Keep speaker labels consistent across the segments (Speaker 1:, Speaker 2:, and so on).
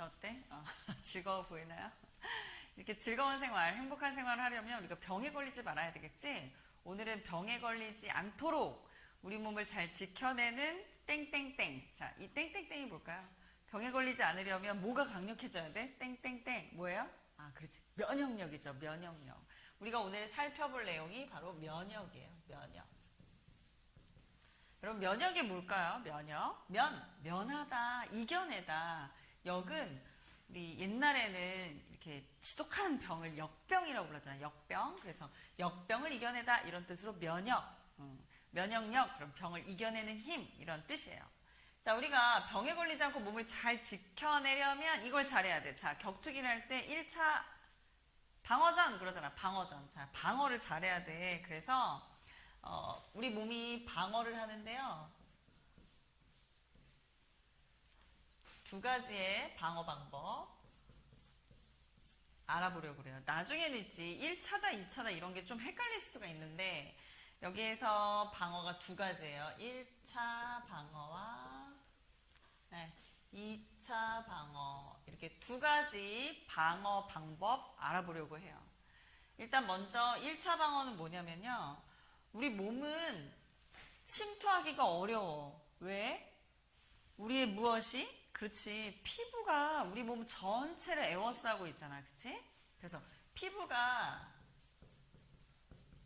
Speaker 1: 어때? 즐거워 보이나요? 이렇게 즐거운 생활, 행복한 생활을 하려면 우리가 병에 걸리지 말아야 되겠지? 오늘은 병에 걸리지 않도록 우리 몸을 잘 지켜내는 땡땡땡. 자, 이 땡땡땡이 뭘까요? 병에 걸리지 않으려면 뭐가 강력해져야 돼? 땡땡땡. 뭐예요? 그렇지. 면역력이죠. 면역력. 우리가 오늘 살펴볼 내용이 바로 면역이에요. 면역. 여러분, 면역이 뭘까요? 면역. 면하다, 이겨내다. 역은 우리 옛날에는 이렇게 지독한 병을 역병이라고 불렀잖아요. 역병. 그래서 역병을 이겨내다 이런 뜻으로 면역. 면역력, 그럼 병을 이겨내는 힘 이런 뜻이에요. 자, 우리가 병에 걸리지 않고 몸을 잘 지켜내려면 이걸 잘해야 돼. 자, 격투기를 할 때 1차 방어전 그러잖아. 방어전. 자, 방어를 잘해야 돼. 그래서 우리 몸이 방어를 하는데요. 두 가지의 방어 방법 알아보려고 그래요. 나중에는 있지 1차다 2차다 이런 게 좀 헷갈릴 수가 있는데 여기에서 방어가 두 가지예요. 1차 방어와 2차 방어 이렇게 두 가지 방어 방법 알아보려고 해요. 일단 먼저 1차 방어는 뭐냐면요. 우리 몸은 침투하기가 어려워. 왜? 우리의 무엇이? 그렇지. 피부가 우리 몸 전체를 에워싸고 있잖아. 그치? 그래서 피부가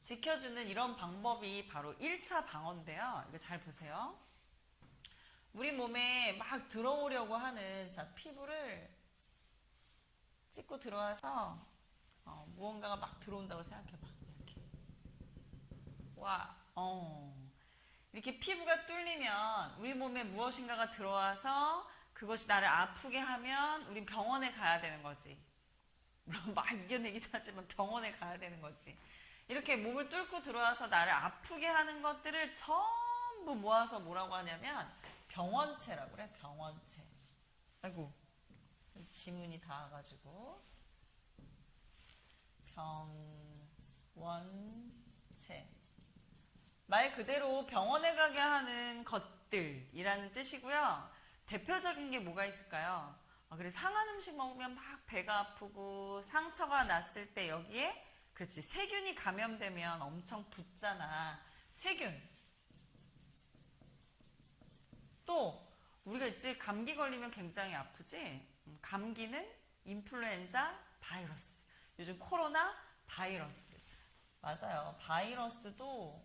Speaker 1: 지켜주는 이런 방법이 바로 1차 방어인데요. 이거 잘 보세요. 우리 몸에 막 들어오려고 하는 자 피부를 찍고 들어와서 무언가가 막 들어온다고 생각해봐. 이렇게. 와, 이렇게 피부가 뚫리면 우리 몸에 무엇인가가 들어와서 그것이 나를 아프게 하면 우린 병원에 가야 되는 거지. 물론 막 이겨내기도 하지만 병원에 가야 되는 거지. 이렇게 몸을 뚫고 들어와서 나를 아프게 하는 것들을 전부 모아서 뭐라고 하냐면 병원체라고 그래. 병원체. 아이고 지문이 닿아가지고 병원체. 말 그대로 병원에 가게 하는 것들이라는 뜻이고요. 대표적인 게 뭐가 있을까요? 그래 상한 음식 먹으면 막 배가 아프고 상처가 났을 때 여기에 그렇지 세균이 감염되면 엄청 붓잖아. 세균. 또 우리가 있지 감기 걸리면 굉장히 아프지. 감기는 인플루엔자 바이러스. 요즘 코로나 바이러스. 맞아요. 바이러스도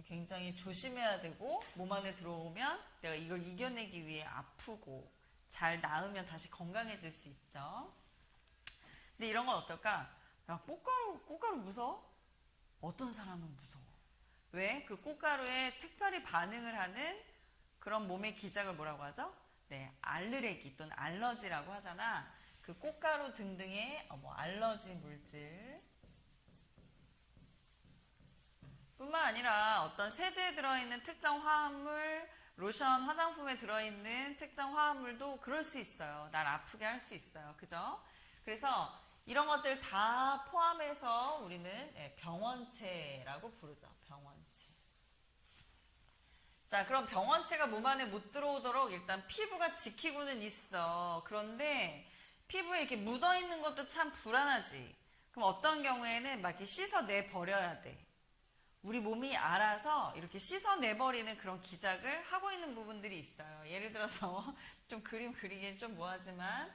Speaker 1: 굉장히 조심해야 되고 몸 안에 들어오면 내가 이걸 이겨내기 위해 아프고 잘 나으면 다시 건강해질 수 있죠. 근데 이런 건 어떨까? 야, 꽃가루 무서워? 어떤 사람은 무서워. 왜? 그 꽃가루에 특별히 반응을 하는 그런 몸의 기작을 뭐라고 하죠? 네, 알르레기 또는 알러지라고 하잖아. 그 꽃가루 등등의 알러지 물질 뿐만 아니라 어떤 세제에 들어있는 특정 화합물, 로션, 화장품에 들어있는 특정 화합물도 그럴 수 있어요. 날 아프게 할 수 있어요. 그죠? 그래서 이런 것들 다 포함해서 우리는 병원체라고 부르죠. 병원체. 자, 그럼 병원체가 몸 안에 못 들어오도록 일단 피부가 지키고는 있어. 그런데 피부에 이렇게 묻어있는 것도 참 불안하지. 그럼 어떤 경우에는 막 이렇게 씻어내 버려야 돼. 우리 몸이 알아서 이렇게 씻어내버리는 그런 기작을 하고 있는 부분들이 있어요. 예를 들어서 좀 그림 그리기엔 좀 뭐하지만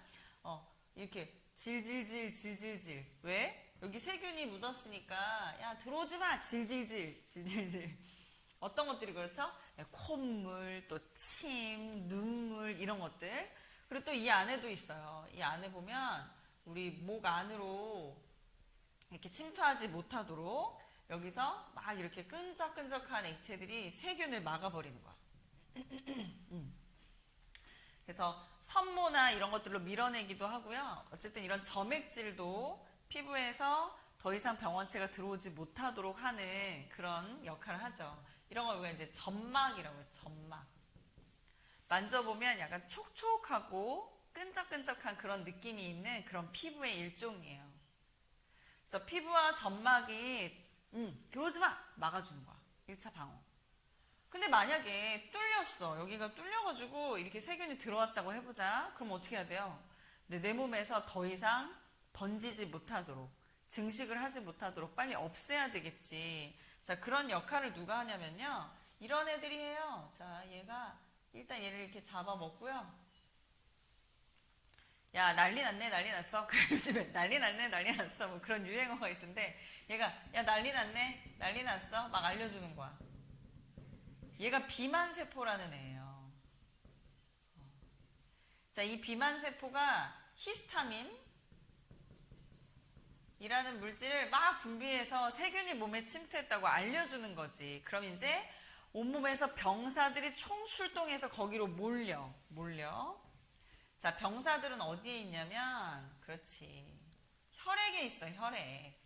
Speaker 1: 이렇게 질질질 왜? 여기 세균이 묻었으니까 야 들어오지 마 질질질 어떤 것들이 그렇죠? 콧물 또 침 눈물 이런 것들 그리고 또 이 안에도 있어요. 이 안에 보면 우리 목 안으로 이렇게 침투하지 못하도록 여기서 막 이렇게 끈적끈적한 액체들이 세균을 막아버리는 거야. 그래서 선모나 이런 것들로 밀어내기도 하고요. 어쨌든 이런 점액질도 피부에서 더 이상 병원체가 들어오지 못하도록 하는 그런 역할을 하죠. 이런 걸 우리가 이제 점막이라고 해요. 점막. 만져보면 약간 촉촉하고 끈적끈적한 그런 느낌이 있는 그런 피부의 일종이에요. 그래서 피부와 점막이 들어오지 마! 막아주는 거야. 1차 방어. 근데 만약에 뚫렸어. 여기가 뚫려가지고 이렇게 세균이 들어왔다고 해보자. 그럼 어떻게 해야 돼요? 내 몸에서 더 이상 번지지 못하도록, 증식을 하지 못하도록 빨리 없애야 되겠지. 자, 그런 역할을 누가 하냐면요, 이런 애들이 해요. 자, 얘가 일단 얘를 이렇게 잡아먹고요. 야, 난리 났네, 난리 났어. 그래, 요즘에 난리 났네, 난리 났어. 뭐 그런 유행어가 있던데, 얘가, 야, 난리 났네, 난리 났어. 막 알려주는 거야. 얘가 비만세포라는 애예요. 자, 이 비만세포가 히스타민, 이라는 물질을 막 분비해서 세균이 몸에 침투했다고 알려주는 거지. 그럼 이제 온몸에서 병사들이 총출동해서 거기로 몰려. 자, 병사들은 어디에 있냐면, 그렇지, 혈액에 있어, 혈액.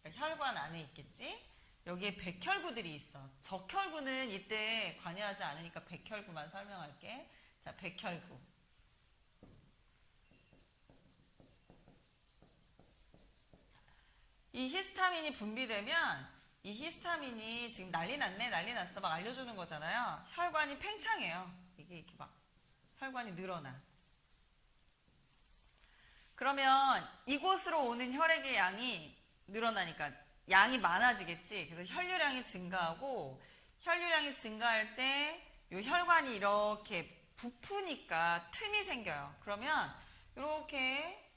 Speaker 1: 그러니까 혈관 안에 있겠지? 여기에 백혈구들이 있어. 적혈구는 이때 관여하지 않으니까 백혈구만 설명할게. 자, 백혈구. 이 히스타민이 분비되면, 이 히스타민이 지금 난리 났네, 난리 났어 막 알려주는 거잖아요. 혈관이 팽창해요. 이게 이렇게 막 혈관이 늘어나. 그러면 이곳으로 오는 혈액의 양이 늘어나니까 양이 많아지겠지. 그래서 혈류량이 증가하고, 혈류량이 증가할 때 이 혈관이 이렇게 부푸니까 틈이 생겨요. 그러면 이렇게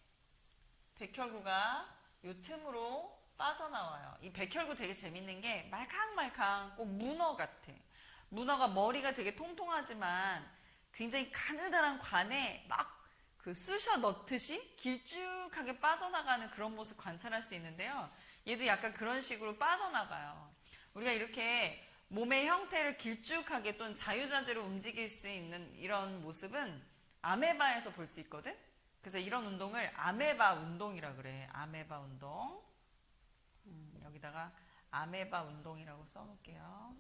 Speaker 1: 백혈구가 이 틈으로 빠져나와요. 이 백혈구 되게 재밌는 게 말캉말캉 꼭 문어 같아. 문어가 머리가 되게 통통하지만 굉장히 가느다란 관에 막 그 쑤셔 넣듯이 길쭉하게 빠져나가는 그런 모습 관찰할 수 있는데요. 얘도 약간 그런 식으로 빠져나가요. 우리가 이렇게 몸의 형태를 길쭉하게 또는 자유자재로 움직일 수 있는 이런 모습은 아메바에서 볼 수 있거든. 그래서 이런 운동을 아메바 운동이라 그래. 아메바 운동. 여기다가 아메바 운동이라고 써놓을게요.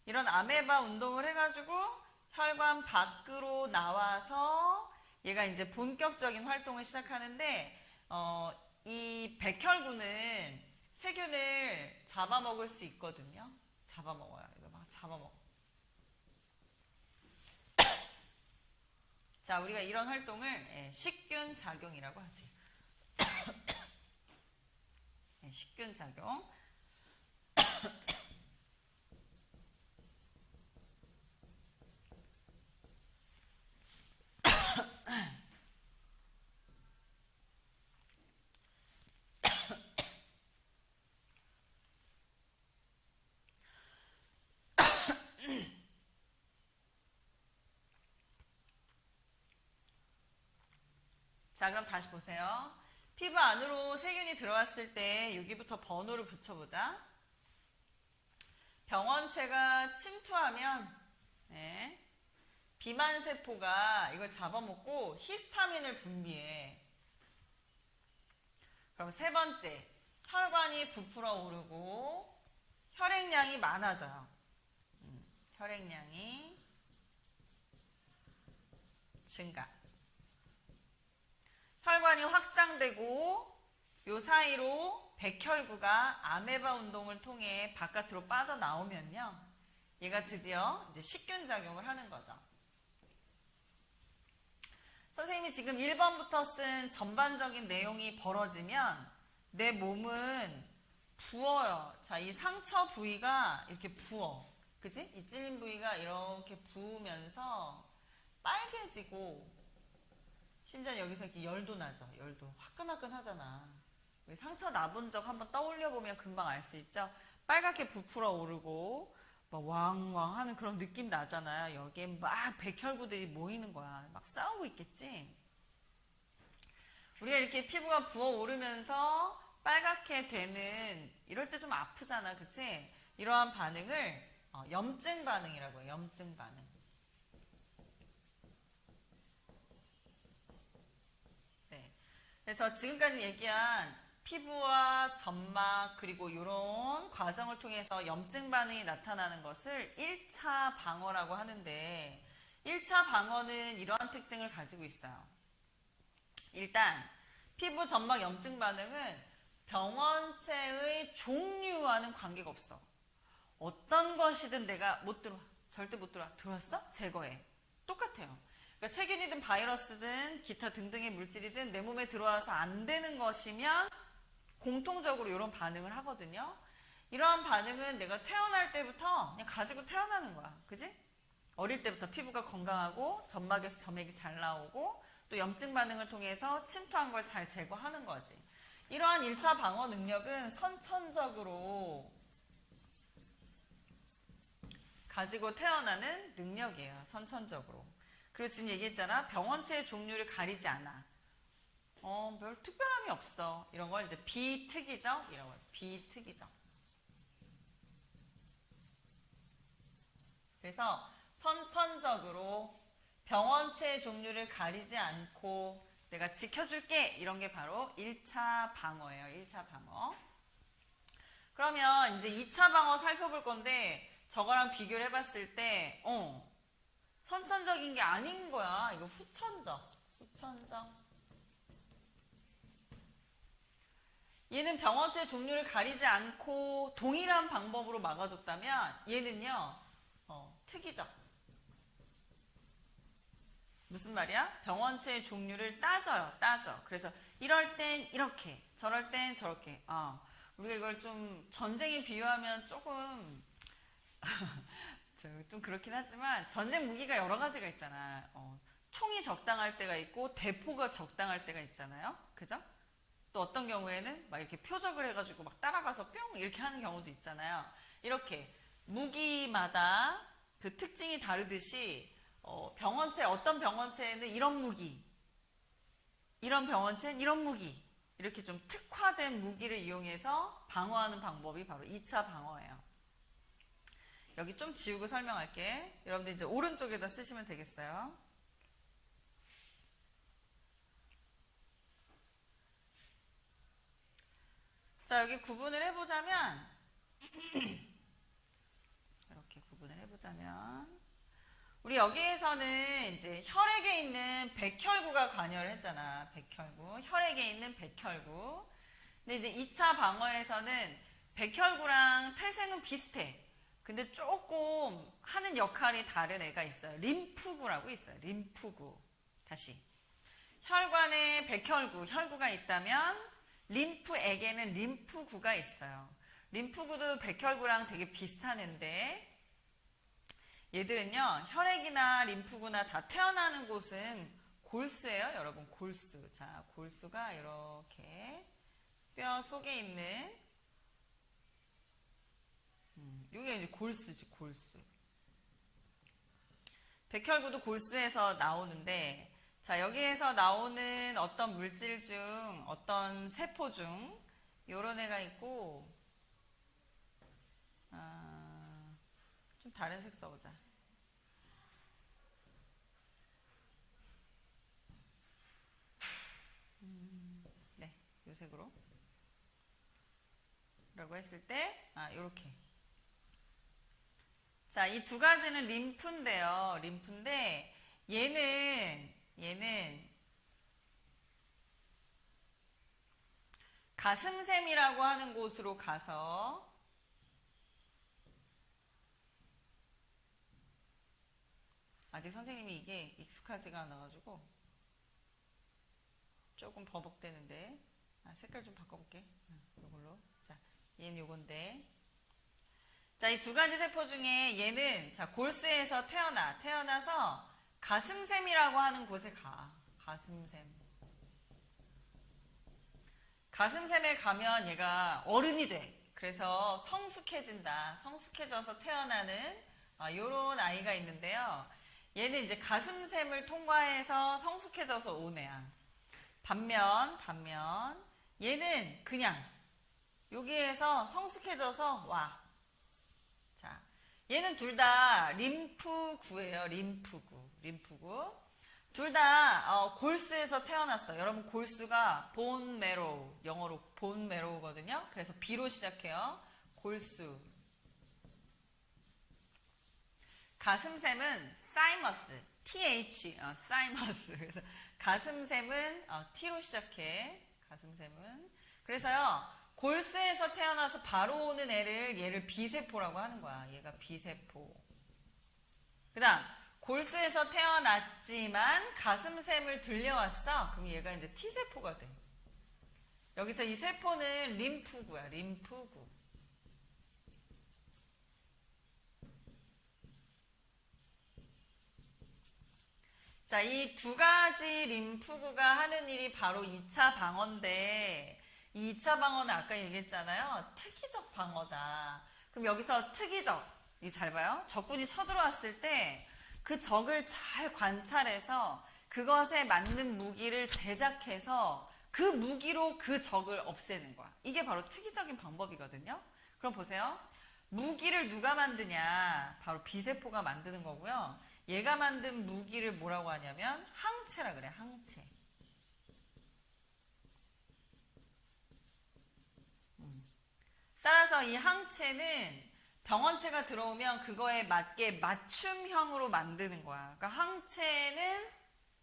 Speaker 1: 이런 아메바 운동을 해가지고 혈관 밖으로 나와서 얘가 이제 본격적인 활동을 시작하는데, 이 백혈구는 세균을 잡아먹을 수 있거든요. 잡아먹어요. 이거 막 잡아먹어. 자, 우리가 이런 활동을 식균 작용이라고 하지. 식균 작용. 자, 그럼 다시 보세요. 피부 안으로 세균이 들어왔을 때 여기부터 번호를 붙여보자. 병원체가 침투하면 비만세포가 이걸 잡아먹고 히스타민을 분비해. 그럼 세 번째, 혈관이 부풀어 오르고 혈액량이 많아져요. 혈액량이 증가. 혈관이 확장되고 요 사이로 백혈구가 아메바 운동을 통해 바깥으로 빠져나오면요, 얘가 드디어 이제 식균 작용을 하는 거죠. 선생님이 지금 1번부터 쓴 전반적인 내용이 벌어지면 내 몸은 부어요. 자, 이 상처 부위가 이렇게 부어. 그지? 이 찔린 부위가 이렇게 부으면서 빨개지고, 심지어 여기서 이렇게 열도 나죠. 열도. 화끈화끈 하잖아. 상처 나본 적 한번 떠올려 보면 금방 알 수 있죠. 빨갛게 부풀어 오르고 막 왕왕 하는 그런 느낌 나잖아요. 여기에 막 백혈구들이 모이는 거야. 막 싸우고 있겠지. 우리가 이렇게 피부가 부어오르면서 빨갛게 되는, 이럴 때 좀 아프잖아. 그치? 이러한 반응을 염증 반응이라고 해요. 염증 반응. 네. 그래서 지금까지 얘기한 피부와 점막 그리고 이런 과정을 통해서 염증 반응이 나타나는 것을 1차 방어라고 하는데, 1차 방어는 이러한 특징을 가지고 있어요. 일단 피부 점막 염증 반응은 병원체의 종류와는 관계가 없어. 어떤 것이든 내가 못 들어와. 절대 못 들어와. 들어왔어? 제거해. 똑같아요. 그러니까 세균이든 바이러스든 기타 등등의 물질이든 내 몸에 들어와서 안 되는 것이면 공통적으로 이런 반응을 하거든요. 이러한 반응은 내가 태어날 때부터 그냥 가지고 태어나는 거야. 그지? 어릴 때부터 피부가 건강하고 점막에서 점액이 잘 나오고 또 염증 반응을 통해서 침투한 걸 잘 제거하는 거지. 이러한 1차 방어 능력은 선천적으로 가지고 태어나는 능력이에요. 선천적으로. 그리고 지금 얘기했잖아. 병원체의 종류를 가리지 않아. 별 특별함이 없어. 이런 걸 이제 비특이적 이라고 해요. 비특이적. 그래서 선천적으로 병원체의 종류를 가리지 않고 내가 지켜줄게. 이런 게 바로 1차 방어예요. 1차 방어. 그러면 이제 2차 방어 살펴볼 건데 저거랑 비교를 해봤을 때 선천적인 게 아닌 거야. 이거 후천적. 후천적. 얘는 병원체 종류를 가리지 않고 동일한 방법으로 막아줬다면 얘는요. 특이적. 무슨 말이야? 병원체의 종류를 따져요. 따져. 그래서 이럴 땐 이렇게, 저럴 땐 저렇게. 우리가 이걸 좀 전쟁에 비유하면 조금 좀 그렇긴 하지만 전쟁 무기가 여러 가지가 있잖아. 총이 적당할 때가 있고 대포가 적당할 때가 있잖아요. 그죠? 또 어떤 경우에는 막 이렇게 표적을 해가지고 막 따라가서 뿅 이렇게 하는 경우도 있잖아요. 이렇게 무기마다 그 특징이 다르듯이 병원체 어떤 병원체에는 이런 무기, 이런 병원체는 이런 무기 이렇게 좀 특화된 무기를 이용해서 방어하는 방법이 바로 2차 방어예요. 여기 좀 지우고 설명할게. 여러분들 이제 오른쪽에다 쓰시면 되겠어요. 자, 여기 구분을 해보자면 이렇게 구분을 해보자면 우리 여기에서는 이제 혈액에 있는 백혈구가 관여를 했잖아. 백혈구. 혈액에 있는 백혈구. 근데 이제 2차 방어에서는 백혈구랑 태생은 비슷해. 근데 조금 하는 역할이 다른 애가 있어요. 림프구라고 있어요. 림프구. 다시. 혈관에 백혈구, 혈구가 있다면 림프액에는 림프구가 있어요. 림프구도 백혈구랑 되게 비슷한 애인데 얘들은요. 혈액이나 림프구나 다 태어나는 곳은 골수예요. 여러분 골수. 자, 골수가 이렇게 뼈 속에 있는 이게 이제 골수지. 골수. 백혈구도 골수에서 나오는데 자, 여기에서 나오는 어떤 물질 중 어떤 세포 중 요런 애가 있고 좀 다른 색 써보자. 네, 요 색으로 라고 했을 때 요렇게. 자, 이 두 가지는 림프인데요. 림프인데 얘는 가슴샘이라고 하는 곳으로 가서 아직 선생님이 이게 익숙하지가 않아가지고 조금 버벅대는데 색깔 좀 바꿔볼게. 이걸로. 자, 얘는 요건데 자, 이 두 가지 세포 중에 얘는 자 골수에서 태어나서 가슴샘이라고 하는 곳에 가. 가슴샘에 가면 얘가 어른이 돼. 그래서 성숙해진다. 성숙해져서 태어나는 요런 아이가 있는데요. 얘는 이제 가슴샘을 통과해서 성숙해져서 온 애야. 반면 얘는 그냥 여기에서 성숙해져서 와. 자, 얘는 둘 다 림프구예요. 림프구. 둘 다 골수에서 태어났어요. 여러분 골수가 본 메로우, 영어로 본 메로우거든요. 그래서 B로 시작해요. 골수. 가슴샘은 사이머스, TH, 사이머스. 그래서 가슴샘은 T로 시작해. 가슴샘은. 그래서요. 골수에서 태어나서 바로 오는 얘를 B세포라고 하는 거야. 얘가 B세포. 그 다음, 골수에서 태어났지만 가슴샘을 들려왔어. 그럼 얘가 이제 T세포가 돼. 여기서 이 세포는 림프구야, 림프구. 자, 이 두 가지 림프구가 하는 일이 바로 2차 방어인데, 이 2차 방어는 아까 얘기했잖아요. 특이적 방어다. 그럼 여기서 특이적, 이 잘 봐요. 적군이 쳐들어왔을 때 그 적을 잘 관찰해서 그것에 맞는 무기를 제작해서 그 무기로 그 적을 없애는 거야. 이게 바로 특이적인 방법이거든요. 그럼 보세요. 무기를 누가 만드냐? 바로 B세포가 만드는 거고요. 얘가 만든 무기를 뭐라고 하냐면 항체라 그래, 항체. 따라서 이 항체는 병원체가 들어오면 그거에 맞게 맞춤형으로 만드는 거야. 그러니까 항체는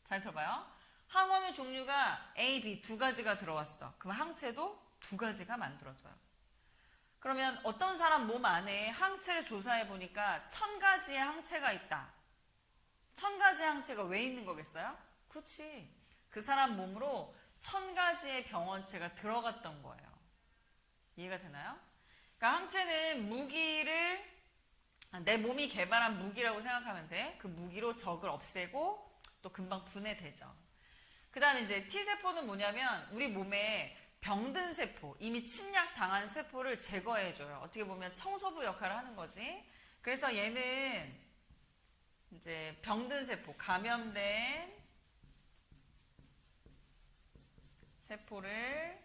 Speaker 1: 잘 들어봐요. 항원의 종류가 A, B 두 가지가 들어왔어. 그럼 항체도 두 가지가 만들어져요. 그러면 어떤 사람 몸 안에 항체를 조사해 보니까 1000가지의 항체가 있다. 1000가지의 항체가 왜 있는 거겠어요? 그렇지. 그 사람 몸으로 1000가지의 병원체가 들어갔던 거예요. 이해가 되나요? 그러니까 항체는 무기를 내 몸이 개발한 무기라고 생각하면 돼. 그 무기로 적을 없애고 또 금방 분해되죠. 그 다음에 이제 T세포는 뭐냐면 우리 몸에 병든 세포, 이미 침략 당한 세포를 제거해줘요. 어떻게 보면 청소부 역할을 하는 거지. 그래서 얘는 이제 병든 세포, 감염된 세포를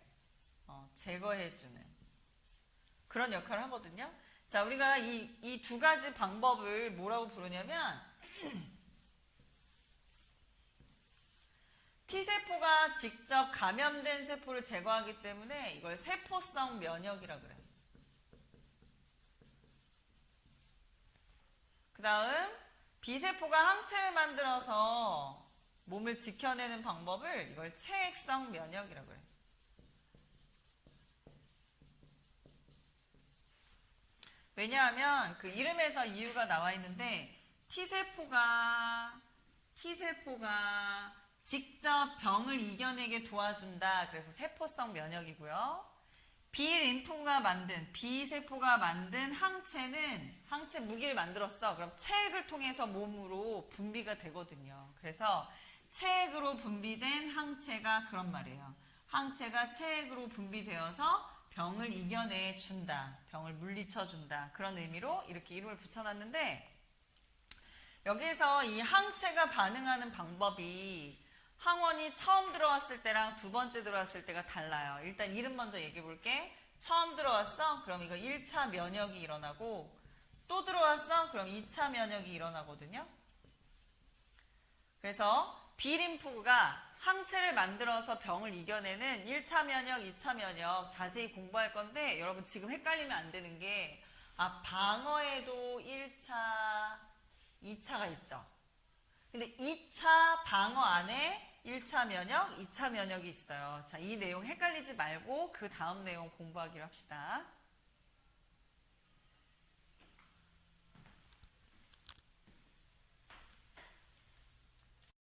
Speaker 1: 제거해주는 그런 역할을 하거든요. 자, 우리가 이 두 가지 방법을 뭐라고 부르냐면 T세포가 직접 감염된 세포를 제거하기 때문에 이걸 세포성 면역이라 그래요. 그 다음 B세포가 항체를 만들어서 몸을 지켜내는 방법을 이걸 체액성 면역이라 그래요. 왜냐하면 그 이름에서 이유가 나와 있는데 T세포가 직접 병을 이겨내게 도와준다. 그래서 세포성 면역이고요. B세포가 만든 항체는 항체 무기를 만들었어. 그럼 체액을 통해서 몸으로 분비가 되거든요. 그래서 체액으로 분비된 항체가 그런 말이에요. 항체가 체액으로 분비되어서 병을 이겨내 준다. 병을 물리쳐 준다. 그런 의미로 이렇게 이름을 붙여놨는데 여기에서 이 항체가 반응하는 방법이 항원이 처음 들어왔을 때랑 두 번째 들어왔을 때가 달라요. 일단 이름 먼저 얘기해 볼게. 처음 들어왔어? 그럼 이거 1차 면역이 일어나고 또 들어왔어? 그럼 2차 면역이 일어나거든요. 그래서 B림프구가 항체를 만들어서 병을 이겨내는 1차 면역, 2차 면역 자세히 공부할 건데 여러분 지금 헷갈리면 안 되는 게 방어에도 1차, 2차가 있죠. 근데 2차 방어 안에 1차 면역, 2차 면역이 있어요. 자, 이 내용 헷갈리지 말고 그 다음 내용 공부하기로 합시다.